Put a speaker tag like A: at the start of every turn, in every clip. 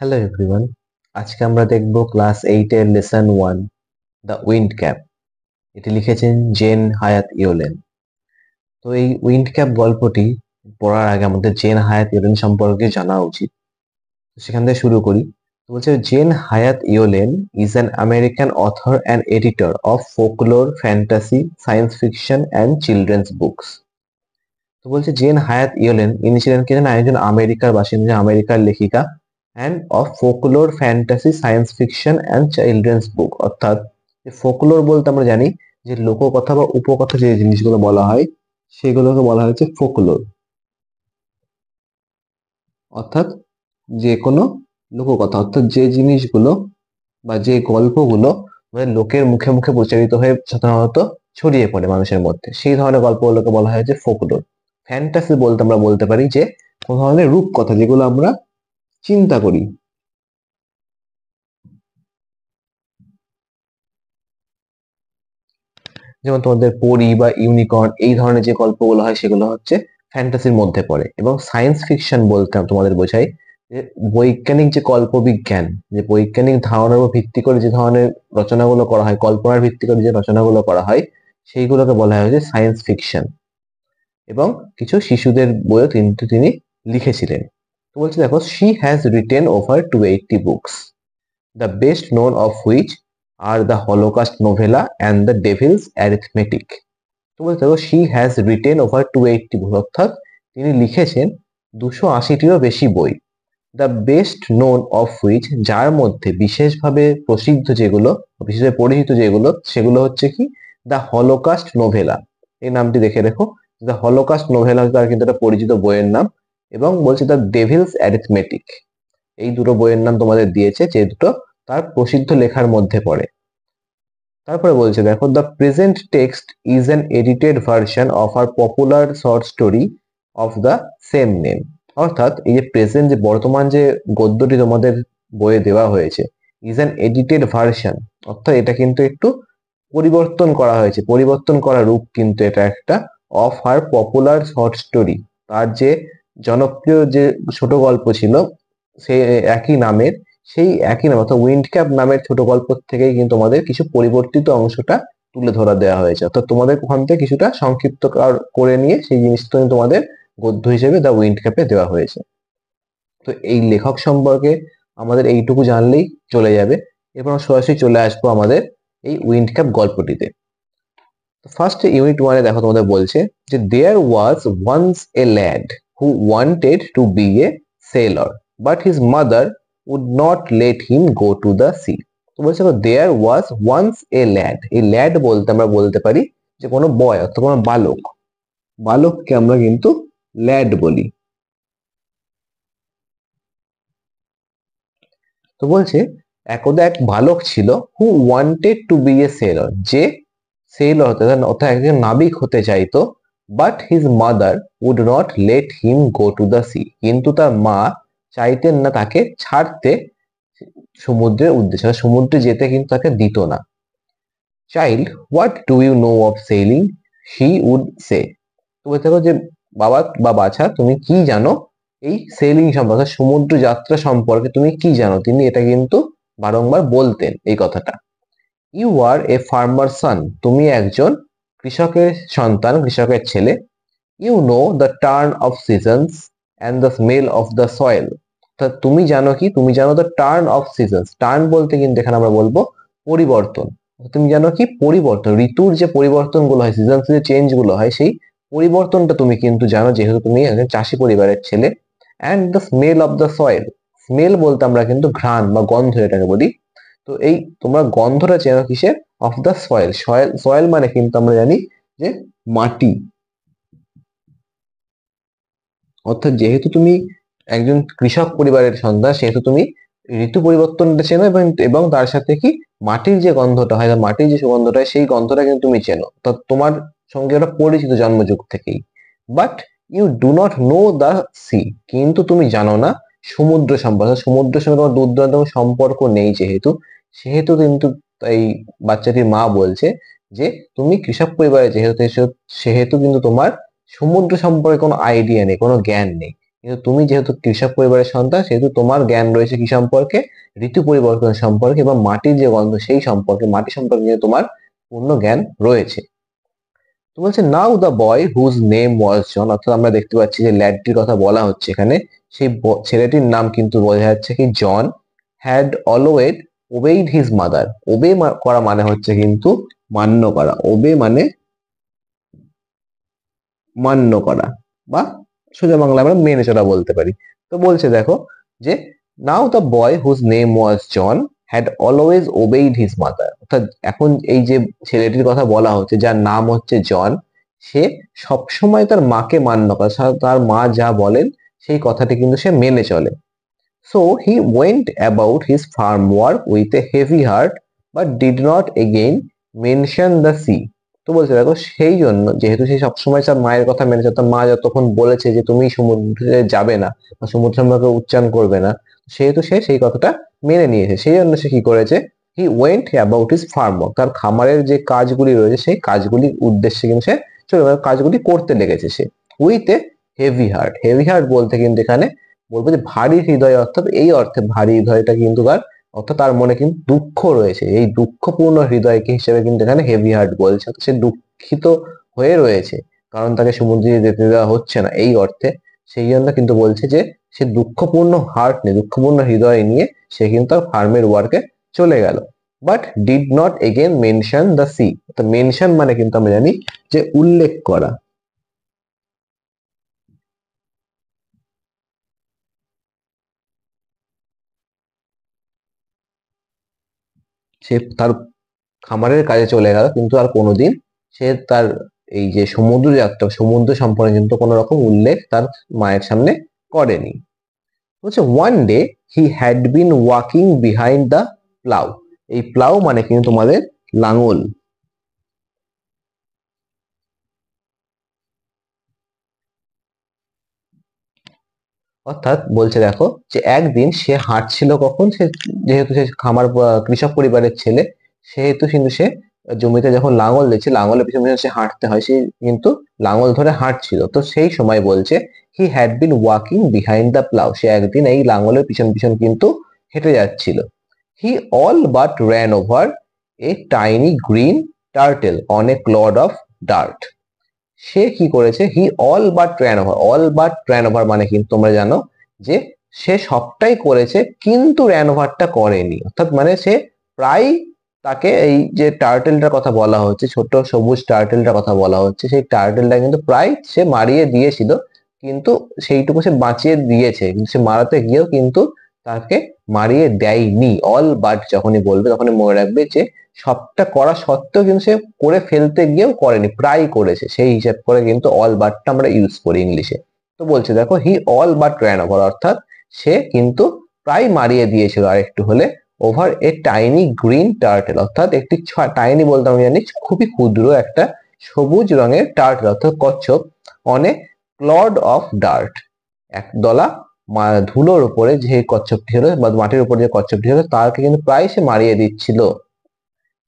A: Hello everyone, আজকে আমরা দেখব ক্লাস 8 এর লেসন 1 দ্য উইন্ড ক্যাপ। এটি লিখেছেন জেন হায়াত ইয়োলেন। তো এই উইন্ড ক্যাপ গল্পটি পড়ার আগে আমাদের জেন হায়াত ইয়োলেন সম্পর্কে জানা উচিত। তো সেখান থেকে শুরু করি। তো বলছে Jane Hyatt Yolen is an American author and editor of folklore, fantasy, science fiction and children's books. তো বলছে জেন হায়াত ইয়োলেন ইনি ছিলেন কি না একজন আমেরিকার বাসিন্দা, আমেরিকার লেখিকা and of folklore, fantasy, science fiction and children's book. অর্থাৎ ফোকলোর বলতে আমরা জানি যে লোককথা বা উপকথা যে জিনিসগুলো বলা হয় সেগুলোকে বলা হচ্ছে ফোকলোর। অর্থাৎ যে কোনো লোককথা, অর্থাৎ যে জিনিসগুলো বা যে গল্পগুলো মানে লোকের মুখে মুখে প্রচারিত হয়ে সাধারণত ছড়িয়ে পড়ে মানুষের মধ্যে, সেই ধরনের গল্পগুলোকে বলা হয় যে ফোকলোর। ফ্যান্টাসি বলতে আমরা বলতে পারি যে কোন ধরনের রূপকথা যেগুলো আমরা চিন্তা করি। যেমন তোমাদের পরী বা ইউনিকর্ন এই ধরনের যে গল্পগুলো হয় সেগুলো হচ্ছে ফ্যান্টাসির মধ্যে পড়ে। এবং সায়েন্স ফিকশন বলতে তোমাদের বোঝাই যে বৈজ্ঞানিক যে কল্পবিজ্ঞান, যে বৈজ্ঞানিক ধারণার উপর ভিত্তি করে যে ধরনের রচনাগুলো করা হয়, কল্পনার ভিত্তি করে যে রচনাগুলো করা হয় সেইগুলোকে বলা হয় যে সায়েন্স ফিকশন। এবং কিছু শিশুদের বইও কিন্তু তিনি লিখেছিলেন। তো বলছে দেখো, she has written over 280 books, the best known of which are the Holocaust novella and the Devil's Arithmetic. তো বলতে পারো she has written over 280 books, অর্থাৎ তিনি লিখেছেন 280টিরও বেশি বই। The best known of which, যার মধ্যে বিশেষভাবে প্রসিদ্ধ যেগুলো, বিশেষভাবে পরিচিত যেগুলো, সেগুলো হচ্ছে কি দ্য হলোকাস্ট নোভেলা। এই নামটি দেখে রেখো। দ্য হলোকাস্ট নোভেলা তার কিন্তু একটা পরিচিত বইয়ের নাম। এবং বলছে দ্য ডেভিলস অ্যারিথমেটিক, এই দুটো বইয়ের নাম তোমাদের দিয়েছে যে দুটো তার প্রসিদ্ধ লেখার মধ্যে পড়ে। তারপরে বলছে দেখো, the present text is an edited version of our popular short story of the same name. অর্থাৎ এই যে প্রেজেন্ট, যে বর্তমান যে গদ্যটি তোমাদের বইয়ে দেওয়া হয়েছে, ইজ অ্যান এডিটেড ভার্সন, অর্থাৎ এটা কিন্তু একটু পরিবর্তন করা হয়েছে, পরিবর্তন করা রূপ কিন্তু এটা একটা, of our popular short story, তার যে জনপ্রিয় যে ছোট গল্প ছিল সে একই নামের, সেই একই নাম অর্থাৎ উইন্ড ক্যাপ নামের ছোট গল্প থেকেই কিন্তু তোমাদের কিছু পরিবর্তিত অংশটা তুলে ধরা দেওয়া হয়েছে। অর্থাৎ তোমাদের ওখান থেকে কিছুটা সংক্ষিপ্ত করে নিয়ে সেই জিনিসটা তোমাদের গদ্য হিসেবে দ্য উইন্ড ক্যাপে দেওয়া হয়েছে। তো এই লেখক সম্পর্কে আমাদের এইটুকু জানলেই চলে যাবে। এরপর সরাসরি চলে আসবো আমাদের এই উইন্ড ক্যাপ গল্পটিতে। ফার্স্ট ইউনিট ওয়ানে দেখো তোমাদের বলছে যে there was once a lad who wanted to be a sailor but his mother would not let him go to the sea. তো বলছে there was once a lad, এই lad বলতে আমরা বলতে পারি যে কোনো বয় অর্থাৎ কোনো বালক, বালককে আমরা কিন্তু ল্যাড বলি। তো বলছে একদা এক বালক ছিল who wanted to be a sailor, যে সেলর অর্থাৎ একজন নাবিক হতে চাইতো। But his mother would not let him go to the sea, কিন্তু তার মা চাইতেন না তাকে ছাড়তে সমুদ্রের উদ্দেশ্যে, সমুদ্রে যেতে কিন্তু তাকে দিত না। Child, what do you know of sailing, he would say. তো বলতে পারো যে বাবা বা বাছা তুমি কি জানো এই সেলিং সম্পর্কে, সমুদ্র যাত্রা সম্পর্কে তুমি কি জানো, তিনি এটা কিন্তু বারংবার বলতেন এই কথাটা। ইউ আর এ ফার্মার সান, তুমি একজন কৃষকের সন্তান, কৃষকের ছেলে। You know the turn of seasons and the smell of the soil. অর্থাৎ তুমি জানো কি, তুমি জানো the turn of seasons, turn বলতে কিন্তু এখানে আমরা বলবো পরিবর্তন। তুমি জানো কি পরিবর্তন, ঋতুর যে পরিবর্তন গুলো হয়, সিজনস যে চেঞ্জ গুলো হয়, সেই পরিবর্তনটা তুমি কিন্তু জানো যেহেতু তুমি একজন চাষি পরিবারের ছেলে। And the smell of the soil, smell বলতে আমরা কিন্তু ঘ্রাণ বা গন্ধ এটাকে বলি। তো এই তোমরা গন্ধটা চেনো কিসের, of the soil. Soil, soil মানে কিন্তু আমরা জানি যে মাটি। অর্থাৎ যেহেতু তুমি একজন কৃষক পরিবারের সন্তান সেহেতু তুমি ঋতু পরিবর্তনটা চেনো, এবং এবং তার সাথে কি মাটির যে গন্ধটা হয় বা মাটির যে সুগন্ধটা হয় সেই গন্ধটা কিন্তু তুমি চেনো, তো তোমার সঙ্গে ওটা পরিচিত জন্মযুগ থেকেই। But you do not know the sea, কিন্তু তুমি জানো না সমুদ্র সম্পর্কে, সমুদ্রের সঙ্গে তোমার দূর দূরান্ত কোনো সম্পর্ক নেই যেহেতু, সেহেতু কিন্তু এই বাচ্চাটির মা বলছে যে তুমি কৃষক পরিবারে যেহেতু সেহেতু কিন্তু তোমার সমুদ্র সম্পর্কে কোনো আইডিয়া নেই, কোনো জ্ঞান নেই। কিন্তু তুমি যেহেতু কৃষক পরিবারের সন্তান, সেহেতু তোমার জ্ঞান রয়েছে কি সম্পর্কে? ঋতু পরিবর্তন সম্পর্কে এবং মাটির যে গন্ধ সেই সম্পর্কে, মাটি সম্পর্কে কিন্তু তোমার পূর্ণ জ্ঞান রয়েছে। তো বলছে now the boy whose name was John, অর্থাৎ আমরা দেখতে পাচ্ছি যে ল্যাডটির কথা বলা হচ্ছে এখানে, সেই ছেলেটির নাম কিন্তু বোঝা যাচ্ছে কি জন, had always obeyed his mother. ওবে করা মানে হচ্ছে কিন্তু মান্য করা, ওবে মানে মান্য করা, বা সোজা বাংলা আমরা মেনে চলা বলতে পারি। তো বলছে দেখো যে now the boy whose name was John had always obeyed his mother, অর্থাৎ এখন এই যে ছেলেটির কথা বলা হচ্ছে যার নাম হচ্ছে জন, সে সবসময় তার মাকে মান্য করে, তার মা যা বলেন সেই কথাটি কিন্তু সে মেনে চলে। So he went about his farm work with a heavy heart, but did not again mention the sea. তো বলছে দেখো সেই জন্য, যেহেতু সে সবসময় তার মায়ের কথা মেনে চলে, তার মা যতক্ষণ বলেছে যে তুমি সমুদ্রে যাবে না বা সমুদ্র সম্পর্কে উচ্চারণ করবে না, সেহেতু সে সেই কথাটা মেনে নিয়েছে। সেই জন্য সে কি করেছে? He went about his farm work, তার খামারের যে কাজগুলি রয়েছে সেই কাজগুলির উদ্দেশ্যে কিন্তু সে কাজগুলি করতে লেগেছে সে, with a heavy heart. Heavy heart বলতে কিন্তু এখানে বলবো যে ভারী হৃদয়, অর্থাৎ এই অর্থে ভারী হৃদয়টা কিন্তু তার, অর্থাৎ তার মনে কিন্তু দুঃখ রয়েছে, এই দুঃখপূর্ণ হৃদয়কে হিসেবে কিন্তু এখানে হেভি হার্ট বলছে, সে দুঃখিত হয়ে রয়েছে কারণ তাকে সমুদ্রে যেতে দেওয়া হচ্ছে না এই অর্থে। সেই জন্য কিন্তু বলছে যে সে দুঃখপূর্ণ হার্ট নিয়ে, দুঃখপূর্ণ হৃদয় নিয়ে সে কিন্তু তার ফার্মের ওয়ার্কে চলে গেল। But did not again mention the sea, তো মেনশন মানে কিন্তু আমরা জানি যে উল্লেখ করা। সে তার খামারের কাজে চলে গেল কিন্তু আর কোনোদিন সে তার এই যে সমুদ্র যাত্রা, সমুদ্র সম্পর্কে কিন্তু কোনো রকম উল্লেখ তার মায়ের সামনে করেনি। বলছে one day he had been walking behind the plough. এই প্লাউ মানে কিন্তু তোমাদের লাঙল। অর্থাৎ বলছে দেখো যে একদিন সে হাঁটছিল, কখন সে, যেহেতু সে খামার কৃষক পরিবারের ছেলে, সেহেতু কিন্তু সে জমিতে যখন লাঙল দিচ্ছে, লাঙলের পিছনে পিছনে সে হাঁটতে হয়, সে কিন্তু লাঙল ধরে হাঁটছিল। তো সেই সময় বলছে he had been walking behind the plough, সে একদিন এই লাঙলের পিছন পিছন কিন্তু হেঁটে যাচ্ছিল। He all but ran over a tiny green turtle on a clod of dirt. সে কি করেছে? He all but ran over, all but ran over মানে কিন্তু তোমরা জানো যে সে সবটাই করেছে কিন্তু ran ওভারটা করেনি, অর্থাৎ মানে সে প্রায়, তাকে এই যে টার্টেলটার কথা বলা হচ্ছে, ছোট সবুজ টার্টেলটার কথা বলা হচ্ছে, সেই টার্টেলটা কিন্তু প্রায় সে মারিয়ে দিয়েছিল, কিন্তু সেইটুকু সে বাঁচিয়ে দিয়েছে, কিন্তু সে মারাতে গিয়েও কিন্তু তাকে মারিয়ে দেয়নি। অল বাট যখনই বলবে তখনই মনে রাখবে যে সবটা করা সত্ত্বেও কিন্তু সে করে ফেলতে গিয়েও করেনি, প্রায় করেছে, সেই হিসাব করে কিন্তু অল বাটটা আমরা ইউজ করি ইংলিশে। তো বলছে দেখো হি অল বাট ran ওভার, অর্থাৎ সে কিন্তু প্রায় মারিয়ে দিয়েছিল আর একটু হলে over a tiny green turtle, অর্থাৎ একটি টাইনি বলতে আমি জানি খুবই ক্ষুদ্র একটা সবুজ রঙের টার্টেল অর্থাৎ কচ্ছপ, on a clod of dirt, একদলা ধুলোর উপরে যে কচ্ছপটি ছিল বা মাটির উপর যে কচ্ছপটি ছিল তাকে কিন্তু প্রায় সে মারিয়ে দিচ্ছিল।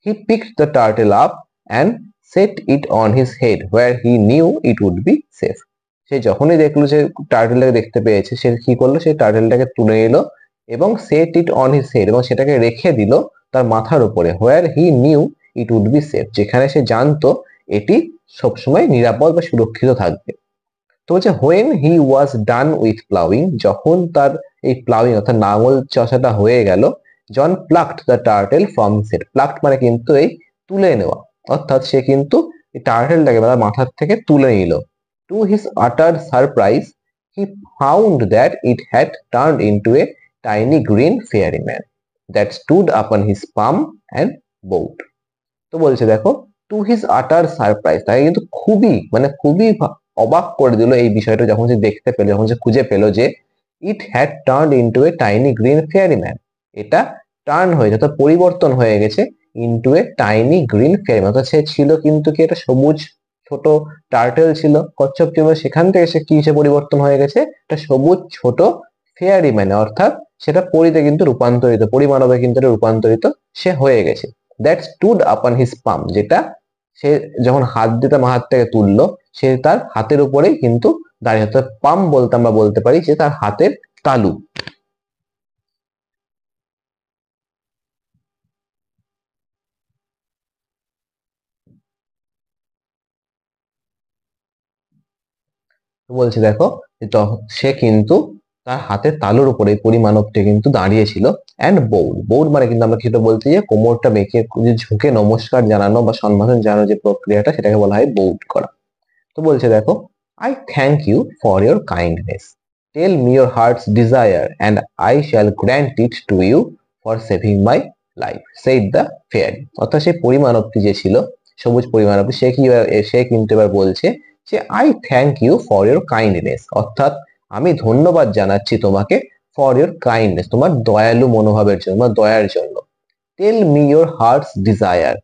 A: He picked the turtle up and set it on his head where he knew it would be safe. সে যখনই দেখলো যে টার্টেলটাকে দেখতে পেয়েছে, সে কি করলো? সে টার্টেলটাকে তুলে নিল এবং set it on his head, এবং সেটাকে রেখে দিল তার মাথার উপরে, where he knew it would be safe, যেখানে সে জানতো এটি সবসময় নিরাপদ বা সুরক্ষিত থাকবে। তো বলছে when he was done with plowing, যখন তার এই প্লাউইং অর্থাৎ লাঙল চষাটা হয়ে গেল, জন plucked the turtle from his head. plucked মানে কিন্তু এই তুলে নেওয়া, অর্থাৎ সে কিন্তু এই টার্টেলটাকে তার মাথার থেকে তুলে নিল। to his utter surprise he found that it had turned into a tiny green fairy man that stood upon his palm and bowed. তো বলছে দেখো টু হিজ আটার সারপ্রাইজ, তাকে কিন্তু খুবই মানে খুবই অবাক করে দিল এই বিষয়টা যখন সে দেখতে পেলো, যখন সে খুঁজে পেলো যে it had turn into a tiny green fairy man, এটা টার্ন হয়েছে অর্থাৎ পরিবর্তন হয়ে গেছে into a tiny green fairy man, অর্থাৎ সে ছিল কিন্তু কি একটা সবুজ ছোট টার্টেল ছিল, কচ্ছপ ছিল, সেখান থেকে সে কি হিসেবে পরিবর্তন হয়ে গেছে একটা সবুজ ছোট ফেয়ারি ম্যান, অর্থাৎ সেটা পরিতে কিন্তু রূপান্তরিত, পরিমাণবে কিন্তু রূপান্তরিত সে হয়ে গেছে। দ্যাট স্টুড আপন হিজ পাম, যেটা সে যখন হাত দিয়ে তার হাত থেকে তুললো, সে তার হাতের উপরেই কিন্তু দাঁড়িয়ে, অর্থাৎ পাম বলতে আমরা বলতে পারি যে তার হাতের তালু। বলছে দেখো সে কিন্তু তার হাতের তালুর উপরে পরিমাণকটি কিন্তু দাঁড়িয়েছিল। অ্যান্ড বউড, বউড মানে কিন্তু আমরা সেটা বলছি যে কোমরটা বেঁকে যে ঝুঁকে নমস্কার জানানো বা সম্মান জানানোর যে প্রক্রিয়াটা সেটাকে বলা হয় বউড করা। তো বলছে দেখো, I thank you for your kindness, tell me your heart's desire and I shall grant it to you for saving my life, said the fairy. অর্থাৎ সেই পরিমাণকটি যে ছিল, সবুজ পরিমাণকটি, সে কিন্তু এবার বলছে যে I thank you for your kindness, অর্থাৎ আমি ধন্যবাদ জানাচ্ছি তোমাকে ফর ইউর কাইন্ডনেস, তোমার দয়ালু মনোভাবের জন্য, দয়ার জন্য। Tell me your heart's desire,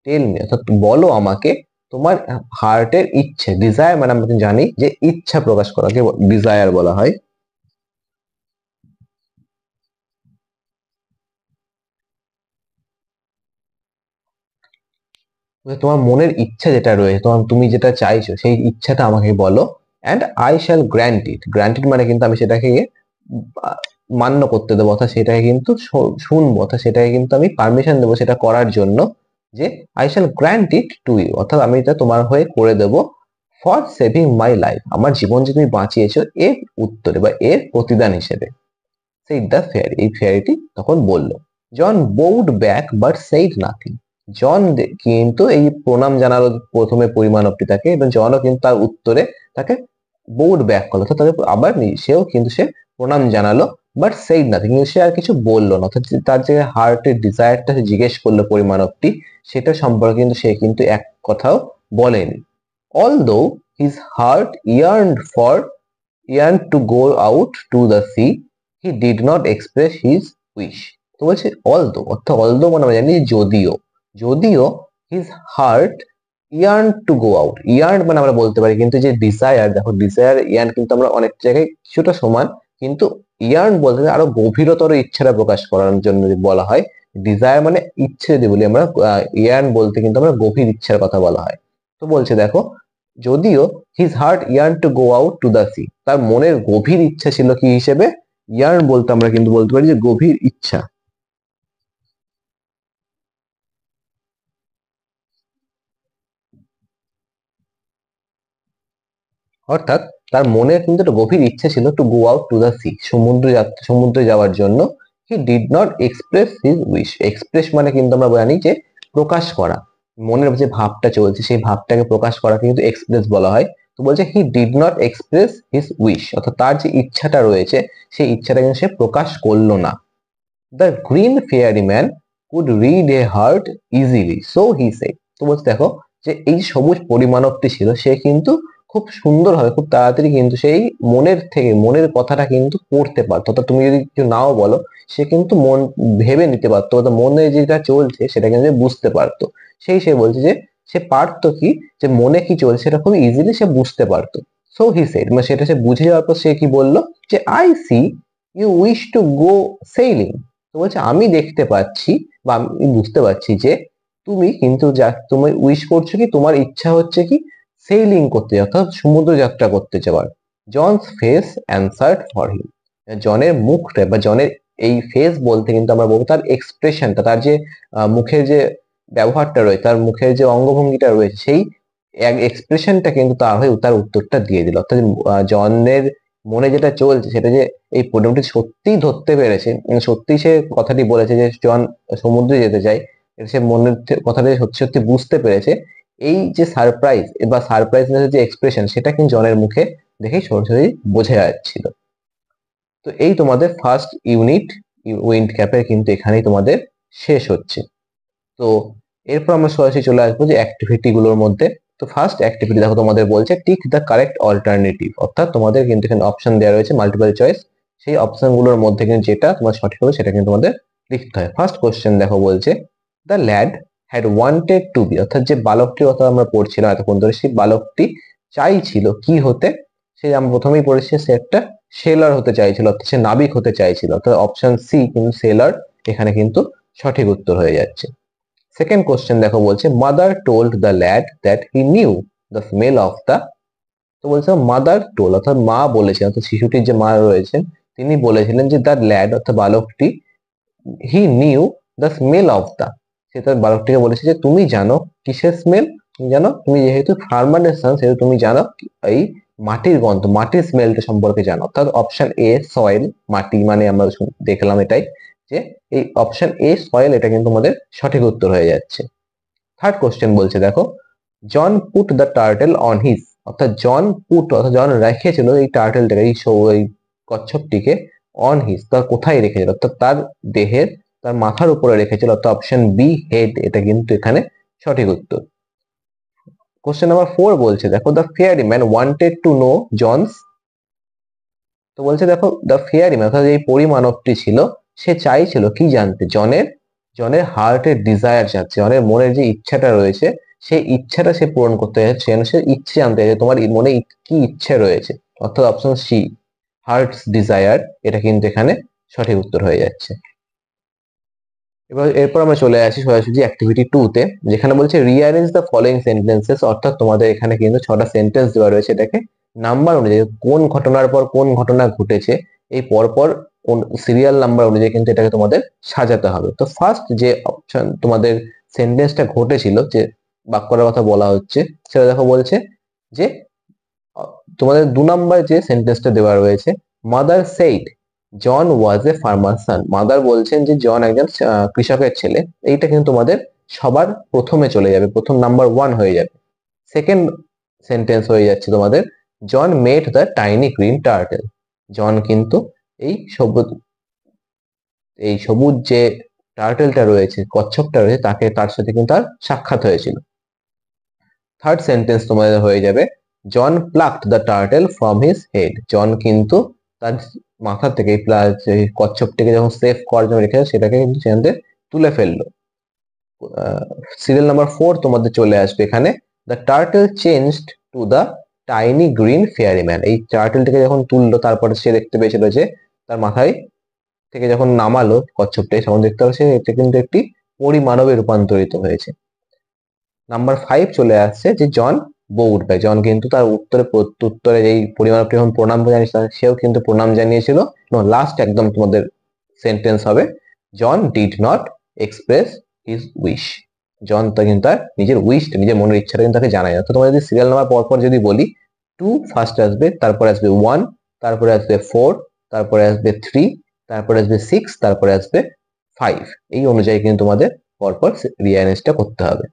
A: tell me অর্থাৎ বলো আমাকে তোমার হার্টের ইচ্ছে, ডিজায়ার মানে আমরা জানি যে ইচ্ছা প্রকাশ করাকে ডিজায়ার বলা হয়। তোমার মনের ইচ্ছা যেটা রয়েছে, তুমি যেটা চাইছো সেই ইচ্ছাটা আমাকে বলো। And I shall grant it, grant it মানে কিন্তু আমি সেটাকে মান্য করতে দেবো, অর্থাৎ সেটাকে কিন্তু শুনবো, অর্থাৎ সেটাকে কিন্তু আমি পারমিশন দেবো সেটা করার জন্য, যে I shall grant it to you, অর্থাৎ আমি এটা তোমার হয়ে করে দেবো ফর সেভিং মাই লাইফ, আমার জীবন যে তুমি বাঁচিয়েছো এর উত্তরে বা এর প্রতিদান হিসেবে। সেই দ্য ফেয়ারি, এই ফেয়ারিটি তখন বলল। জন বোউড ব্যাক বাট সেইড নাথিং, জন কিন্তু এই প্রণাম জানালো প্রথমে পরিমাণকটি তাকে, এবং জনও কিন্তু তার উত্তরে তাকে বোউড ব্যাক করলো, অর্থাৎ তাকে আবার সেও কিন্তু সে প্রণাম জানালো, বাট সেইড নাথিং, কিন্তু সে আর কিছু বললো না, অর্থাৎ তার যে হার্টের ডিজায়ারটা সে জিজ্ঞেস করলো পরিমাণকটি, সেটা সম্পর্কে কিন্তু সে কিন্তু এক কথাও বলেনি। Although his heart yearned to go out to the sea, he did not express his wish. তো বলছে অলদো, অর্থাৎ অলদো মানে আমরা জানি যদিও, যদিও his heart yearned to go out, yearned মানে আমরা বলতে পারি কিন্তু যে ডিজায়ার, দেখো ডিজায়ার ইয়ার্ন কিন্তু আমরা অনেক জায়গায় কিছুটা সমান, কিন্তু ইয়ার্ন বলতে আরো গভীরতর ইচ্ছাটা প্রকাশ করার জন্য যদি বলা হয়। ডিজায়ার মানে ইচ্ছে যদি বলি আমরা, ইয়ার্ন বলতে কিন্তু আমরা গভীর ইচ্ছার কথা বলা হয়। তো বলছে দেখো, যদিও his heart yarn to go out to the C, তার মনের গভীর ইচ্ছা ছিল কি হিসেবে, ইয়ার্ন বলতে আমরা কিন্তু বলতে পারি যে গভীর ইচ্ছা, অর্থাৎ তার মনে কিন্তু একটা গভীর ইচ্ছা ছিল to go out to the C, সমুদ্রে যাওয়ার জন্য। He did not express his wish, express মানে কিন্তু আমরা জানি যে প্রকাশ করা, মনের যে ভাবটা চলছে সেই ভাবটাকে প্রকাশ করা কিন্তু এক্সপ্রেস বলা হয়। তো বলছে he did not express his wish, অর্থাৎ তার যে ইচ্ছাটা রয়েছে সেই ইচ্ছাটা কিন্তু সে প্রকাশ করলো না। The green fairy man could read a heart easily, so he said. তো বলছে দেখো, যে এই সবুজ পরিমাণকটি ছিল সে কিন্তু খুব সুন্দরভাবে খুব তাড়াতাড়ি কিন্তু সেই মনের থেকে মনের কথাটা কিন্তু পড়তে পারতো, অর্থাৎ তুমি যদি কিছু নাও বলো সে কিন্তু মন ভেবে নিতে পারতো, অর্থাৎ মনে যেটা চলছে সেটা কিন্তু সে বুঝতে পারতো। সে বলছে যে সে পারতো কি, যে মনে কি চলছে সেটা খুব ইজিলি সে বুঝতে পারতো। সো হি সেড মানে সেটা সে বুঝে যাওয়ার পর সে কি বললো, যে I see you wish to go sailing. তো বলছে আমি দেখতে পাচ্ছি বা আমি বুঝতে পারছি যে তুমি কিন্তু তুমি উইশ করছো কি, তোমার ইচ্ছা হচ্ছে কি সেইলিং করতে, অর্থাৎ সমুদ্র যাত্রা করতে যাওয়ার। John's face answered for him, জনের মুখটা বা জনের এই ফেস বলতে কিন্তু আমরা বলবো তার এক্সপ্রেশনটা, তার যে মুখের যে ব্যবহারটা রয়েছে, তার মুখের যে অঙ্গভঙ্গিটা রয়েছে, সেই এক্সপ্রেশনটা কিন্তু তার হয়ে তার উত্তরটা দিয়ে দিল। অর্থাৎ জনের মনে যেটা চলছে সেটা যে এই পরিণামটি সত্যিই ধরতে পেরেছে, সত্যি সে কথাটি বলেছে যে জন সমুদ্রে যেতে চায়, সে মনের কথাটা সত্যি সত্যি বুঝতে পেরেছে। এই যে সারপ্রাইজ বা সারপ্রাইজনেস যে এক্সপ্রেশন সেটা কিন্তু জনের মুখে দেখেই সরাসরি বোঝা যাচ্ছিল। তো এই তোমাদের ফার্স্ট ইউনিট উইন্ড ক্যাপের কিন্তু এখানেই তোমাদের শেষ হচ্ছে। তো এরপর আমরা সরাসরি চলে আসবো যে অ্যাক্টিভিটি গুলোর মধ্যে। তো ফার্স্ট অ্যাক্টিভিটি দেখো তোমাদের বলছে টিক দ্য কারেক্ট অল্টারনেটিভ, অর্থাৎ তোমাদের কিন্তু এখানে অপশন দেওয়া রয়েছে মাল্টিপল চয়েস, সেই অপশন গুলোর মধ্যে কিন্তু যেটা তোমার সঠিক হবে সেটা কিন্তু তোমাদের লিখতে হয়। ফার্স্ট কোশ্চেন দেখো বলছে the lad had wanted to be, অর্থাৎ যে বালকটির কথা আমরা পড়ছিলাম এতক্ষণ ধরে, সেই বালকটি চাইছিল কি হতে, সে আমরা প্রথমেই পড়েছি সে একটা সেলার হতে চাইছিল, অর্থাৎ সে নাবিক হতে চাইছিল, অর্থাৎ অপশন সি কিন্তু সেলার এখানে কিন্তু সঠিক উত্তর হয়ে যাচ্ছে। সেকেন্ড কোশ্চেন দেখো বলছে mother told the lad that he knew the smell of the তো বলছে মাদার টোল, অর্থাৎ মা বলেছেন, অর্থাৎ শিশুটির যে মা রয়েছেন তিনি বলেছিলেন যে দ্য ল্যাড, অর্থাৎ বালকটি, he knew the smell of the, সে তার বালকটিকে বলেছে যে তুমি জানো কিসের স্মেল, তুমি জানো, তুমি যেহেতু ফার্মারের সন সেহেতু তুমি জানো এই মাটির গন্ধ, মাটির স্মেলটা সম্পর্কে জানো। অর্থাৎ অপশন এ সয়েল, মাটি মানে আমরা দেখলাম এটাই, যে এই অপশন এ সয়েল এটা কিন্তু আমাদের সঠিক উত্তর হয়ে যাচ্ছে। থার্ড কোশ্চেন বলছে দেখো, John put the turtle on his, অর্থাৎ জন পুট অর্থাৎ জন রেখেছিল এই টার্টেলটাকে, এই কচ্ছপটিকে, অন হিজ তার কোথায় রেখেছিল, অর্থাৎ তার দেহের, তার মাথার উপরে রেখেছিল, অর্থাৎ অপশন বি হেড এটা কিন্তু এখানে সঠিক উত্তর। কোশ্চেন নাম্বার 4 বলছে দেখো, the fairy man wanted to know John's, তো বলছে দেখো দ্য ফেয়ারি ম্যান অর্থাৎ এই পরিমানবটি ছিল, সে চাইছিল কি জানতে, জনের, জনের হার্টের ডিজায়ার চাচ্ছে, জনের মনের যে ইচ্ছাটা রয়েছে সেই ইচ্ছাটা সে পূরণ করতে চাইছে, সে ইচ্ছে জানতে চাইছে তোমার মনে কি ইচ্ছে রয়েছে, অর্থাৎ অপশন সি হার্টস ডিজায়ার এটা কিন্তু এখানে সঠিক উত্তর হয়ে যাচ্ছে। এবার এরপর আমরা চলে আসি সরাসরি অ্যাক্টিভিটি 2 তে, যেখানে বলছে রিঅ্যারেঞ্জ দ্য ফলোইং সেন্টেন্সেস, অর্থাৎ তোমাদের এখানে কিন্তু 6টা সেন্টেন্স দেওয়া রয়েছে, এটাকে নাম্বার অনুযায়ী কোন ঘটনার পর কোন ঘটনা ঘটেছে এই পরপর সিরিয়াল নাম্বার অনুযায়ী কিন্তু এটাকে তোমাদের সাজাতে হবে। তো ফার্স্ট যে অপশন তোমাদের সেন্টেন্সটা ঘটেছিল, যে বাক্যটার কথা বলা হচ্ছে, সেটা দেখো বলছে যে তোমাদের 2 নাম্বার যে সেন্টেন্সটা দেওয়া রয়েছে, mother said John was a farmer son, mother বলছেন যে জন একজন কৃষকের ছেলে, এইটা কিন্তু তোমাদের সবার প্রথমে চলে যাবে, প্রথম নাম্বার 1 হয়ে যাবে। সেকেন্ড সেন্টেন্স হয়ে যাচ্ছে তোমাদের, John met the tiny green turtle, John কিন্তু এই সবুজ, এই সবুজ যে টার্টেলটা রয়েছে, কচ্ছপটা রয়েছে, তাকে, তার সাথে কিন্তু তার সাক্ষাৎ হয়েছিল। থার্ড সেন্টেন্স তোমাদের হয়ে যাবে, John plucked the turtle from his head, John কিন্তু তার মাথা থেকে কচ্ছপটিকে যখন সেভ করার জন্য রেখেছে সেটাকে কিন্তু সেখান থেকে তুলে ফেললো। সিরিয়াল নাম্বার 4 তোমাদের চলে আসবে এখানে, the turtle changed to the tiny green fairy man, এই টার্টেলটাকে যখন তুললো তারপরে সে দেখতে পেয়েছিল যে তার মাথায় থেকে যখন নামালো কচ্ছপটাই, তখন দেখতে পাচ্ছে এটা কিন্তু একটি পরিমানবে রূপান্তরিত হয়েছে। নাম্বার 5 চলে আসছে যে জন বউড বাই, জন কিন্তু তার উত্তরে প্রত্যুত্তরে এই পরিমাণটি যখন প্রণাম জানিয়েছিল সেও কিন্তু প্রণাম জানিয়েছিল। লাস্ট একদম তোমাদের সেন্টেন্স হবে, John did not express his wish, John তা কিন্তু তার নিজের উইশটা, নিজের মনের ইচ্ছাটা কিন্তু তাকে জানায় না। তো তোমাদের যদি সিরিয়াল নাম্বার পরপর যদি বলি, 2 ফার্স্ট আসবে, তারপরে আসবে 1, তারপরে আসবে 4, তারপরে আসবে 3, তারপরে আসবে 6, তারপরে আসবে 5, এই অনুযায়ী কিন্তু তোমাদের পরপর রিঅ্যারেঞ্জটা করতে হবে।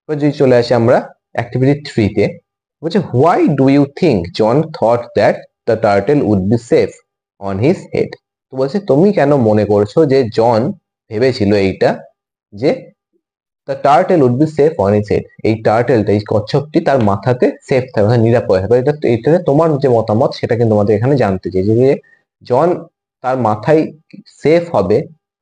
A: যদি চলে আসি আমরা অ্যাক্টিভিটি 3 তে, বলছে why do you think John thought that the turtle would be safe on his head, তো বলছে তুমি কেন মনে করছো যে জন ভেবেছিল এইটা, যে the turtle would be safe on his head, এই টার্টেলটা, এই কচ্ছপটি তার মাথাতে সেফ থাকবে, মানে নিরাপদ থাকবে, এটাতে তোমার যে মতামত সেটা কিন্তু আমাদের এখানে জানতে চাই, যে জন তার মাথায় সেফ হবে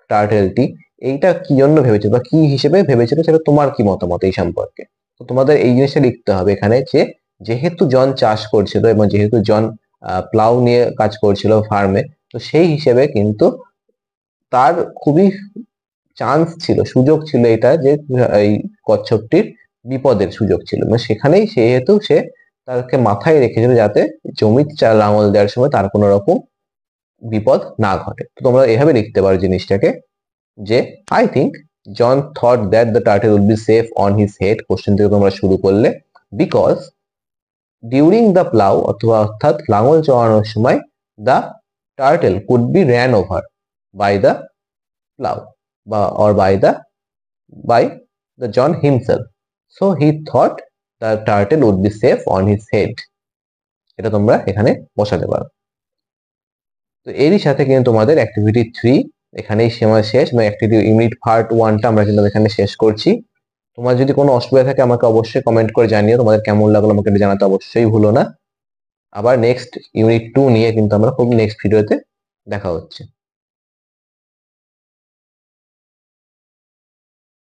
A: টার্টেলটি, এইটা কি জন্য ভেবেছিল বা কি হিসেবে ভেবেছিল, সেটা তোমার কি মতামত এই সম্পর্কে। তো তোমাদের এই জিনিসটা লিখতে হবে এখানে, যে যেহেতু জন চাষ করছিল এবং যেহেতু জন প্লাউ নিয়ে কাজ করছিল ফার্মে, তো সেই হিসেবে কিন্তু তার খুবই চান্স ছিল, সুযোগ ছিল এটা, যে এই কচ্ছপটির বিপদের সুযোগ ছিল, মানে সেখানেই সেহেতু সে তাকে মাথায় রেখেছিল যাতে জমি লাঙল দেওয়ার সময় তার কোনো রকম বিপদ না ঘটে। তো তোমরা এভাবে লিখতে পারো জিনিসটাকে, যে I think John thought that the turtle would be safe on his head, question থেকে তোমরা শুরু করলে, বিকজ ডিউরিং দ্য প্লাউ, অথবা অর্থাৎ লাঙল চড়ানোর সময়, the turtle could be ran over by the plough বা or by the John himself, so he thought the turtle would be safe on his head, এটা তোমরা এখানে বসাতে পারো। তো এরই সাথে কিন্তু তোমাদের অ্যাক্টিভিটি 3 এখানেই সময় শেষ, মানে অ্যাক্টিভিটি ইউনিট পার্ট 1টা আমরা কিন্তু এখানে শেষ করছি। তোমার যদি কোনো অসুবিধা থাকে আমাকে অবশ্যই কমেন্ট করে জানিও, তোমাদের কেমন লাগলো আমাকে এটা জানাতে অবশ্যই ভুলো না। আবার নেক্সট ইউনিট 2 নিয়ে কিন্তু আমরা খুব নেক্সট ভিডিওতে দেখা হচ্ছে।